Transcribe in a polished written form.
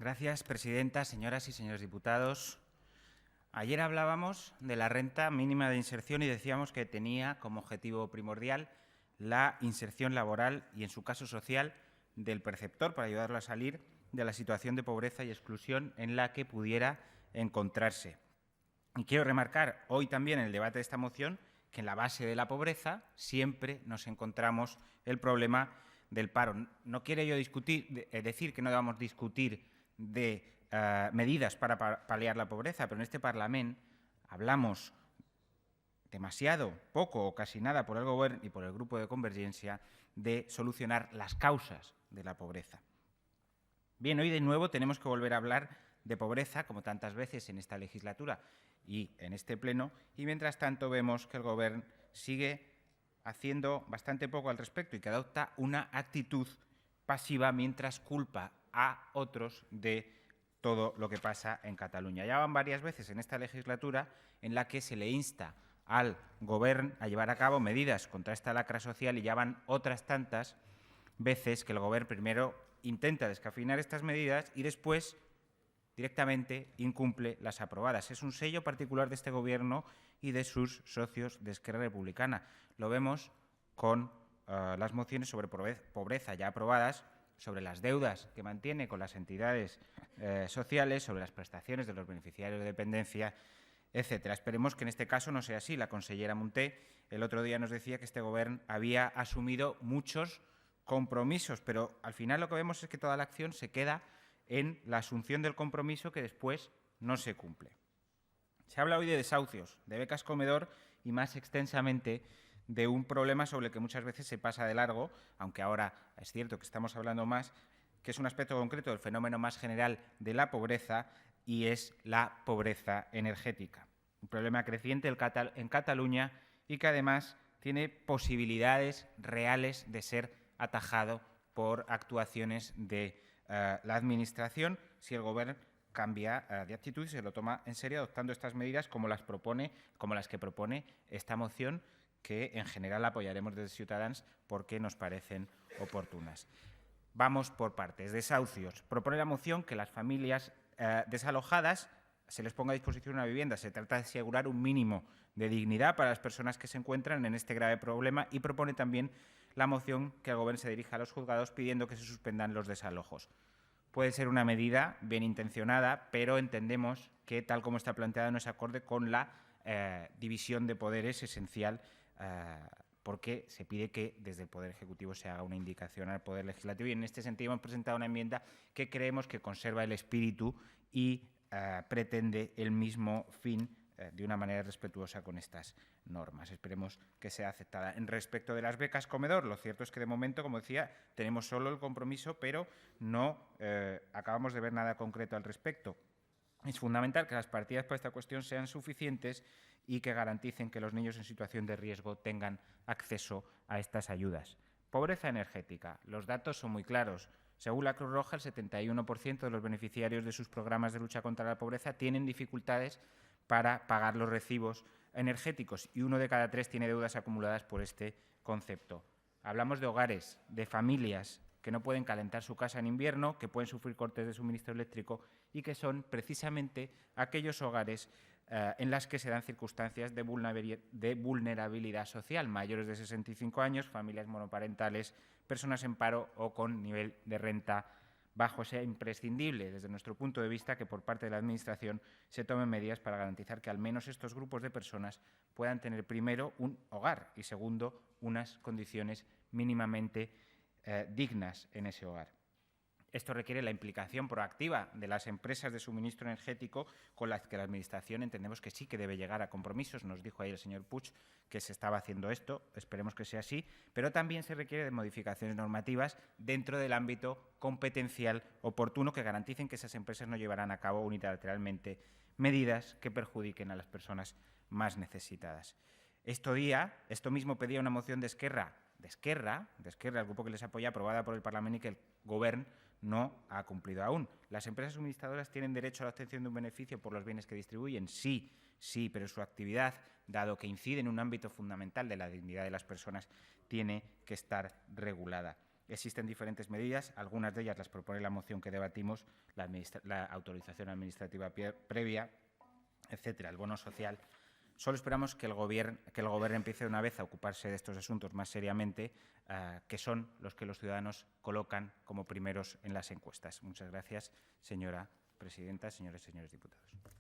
Gracias, presidenta, señoras y señores diputados. Ayer hablábamos de la renta mínima de inserción y decíamos que tenía como objetivo primordial la inserción laboral y, en su caso social, del perceptor para ayudarlo a salir de la situación de pobreza y exclusión en la que pudiera encontrarse. Y quiero remarcar hoy también en el debate de esta moción que en la base de la pobreza siempre nos encontramos el problema del paro. No quiero yo decir que no debamos discutir de medidas para paliar la pobreza, pero en este Parlamento hablamos demasiado poco o casi nada por el Gobierno y por el Grupo de Convergencia de solucionar las causas de la pobreza. Bien, hoy de nuevo tenemos que volver a hablar de pobreza, como tantas veces en esta legislatura y en este pleno, y mientras tanto vemos que el Gobierno sigue haciendo bastante poco al respecto y que adopta una actitud pasiva mientras culpa a otros de todo lo que pasa en Cataluña. Ya van varias veces en esta legislatura en la que se le insta al Gobierno a llevar a cabo medidas contra esta lacra social, y ya van otras tantas veces que el Gobierno primero intenta descafeinar estas medidas y después directamente incumple las aprobadas. Es un sello particular de este Gobierno y de sus socios de Esquerra Republicana. Lo vemos con las mociones sobre pobreza ya aprobadas, sobre las deudas que mantiene con las entidades sociales, sobre las prestaciones de los beneficiarios de dependencia, etcétera. Esperemos que en este caso no sea así. La consellera Munté el otro día nos decía que este Gobierno había asumido muchos compromisos, pero al final lo que vemos es que toda la acción se queda en la asunción del compromiso que después no se cumple. Se habla hoy de desahucios, de becas comedor y más extensamente de un problema sobre el que muchas veces se pasa de largo, aunque ahora es cierto que estamos hablando más, que es un aspecto concreto del fenómeno más general de la pobreza, y es la pobreza energética. Un problema creciente en Cataluña y que además tiene posibilidades reales de ser atajado por actuaciones de la Administración si el Gobierno cambia de actitud y se lo toma en serio adoptando estas medidas como las que propone esta moción, que en general apoyaremos desde Ciutadans porque nos parecen oportunas. Vamos por partes. Desahucios. Propone la moción que las familias desalojadas se les ponga a disposición una vivienda. Se trata de asegurar un mínimo de dignidad para las personas que se encuentran en este grave problema, y propone también la moción que el Gobierno se dirija a los juzgados pidiendo que se suspendan los desalojos. Puede ser una medida bien intencionada, pero entendemos que, tal como está planteada, no es acorde con la división de poderes esencial, porque se pide que desde el Poder Ejecutivo se haga una indicación al Poder Legislativo, y en este sentido hemos presentado una enmienda que creemos que conserva el espíritu y pretende el mismo fin de una manera respetuosa con estas normas. Esperemos que sea aceptada. En respecto de las becas comedor, lo cierto es que de momento, como decía, tenemos solo el compromiso, pero no acabamos de ver nada concreto al respecto. Es fundamental que las partidas para esta cuestión sean suficientes y que garanticen que los niños en situación de riesgo tengan acceso a estas ayudas. Pobreza energética. Los datos son muy claros. Según la Cruz Roja, el 71% de los beneficiarios de sus programas de lucha contra la pobreza tienen dificultades para pagar los recibos energéticos, y 1 de cada 3 tiene deudas acumuladas por este concepto. Hablamos de hogares, de familias que no pueden calentar su casa en invierno, que pueden sufrir cortes de suministro eléctrico y que son precisamente aquellos hogares en las que se dan circunstancias de vulnerabilidad social: mayores de 65 años, familias monoparentales, personas en paro o con nivel de renta bajo. Sea imprescindible, desde nuestro punto de vista, que por parte de la Administración se tomen medidas para garantizar que al menos estos grupos de personas puedan tener, primero, un hogar y, segundo, unas condiciones mínimamente dignas en ese hogar. Esto requiere la implicación proactiva de las empresas de suministro energético, con las que la Administración entendemos que sí que debe llegar a compromisos. Nos dijo ayer el señor Puig que se estaba haciendo esto, esperemos que sea así, pero también se requiere de modificaciones normativas dentro del ámbito competencial oportuno que garanticen que esas empresas no llevarán a cabo unilateralmente medidas que perjudiquen a las personas más necesitadas. Esto mismo pedía una moción de Esquerra, el grupo que les apoya, aprobada por el Parlamento y que el Gobierno no ha cumplido aún. ¿Las empresas suministradoras tienen derecho a la obtención de un beneficio por los bienes que distribuyen? Sí, pero su actividad, dado que incide en un ámbito fundamental de la dignidad de las personas, tiene que estar regulada. Existen diferentes medidas, algunas de ellas las propone la moción que debatimos, la autorización administrativa previa, etcétera, el bono social. Solo esperamos que el Gobierno empiece de una vez a ocuparse de estos asuntos más seriamente, que son los que los ciudadanos colocan como primeros en las encuestas. Muchas gracias, señora presidenta, señoras y señores diputados.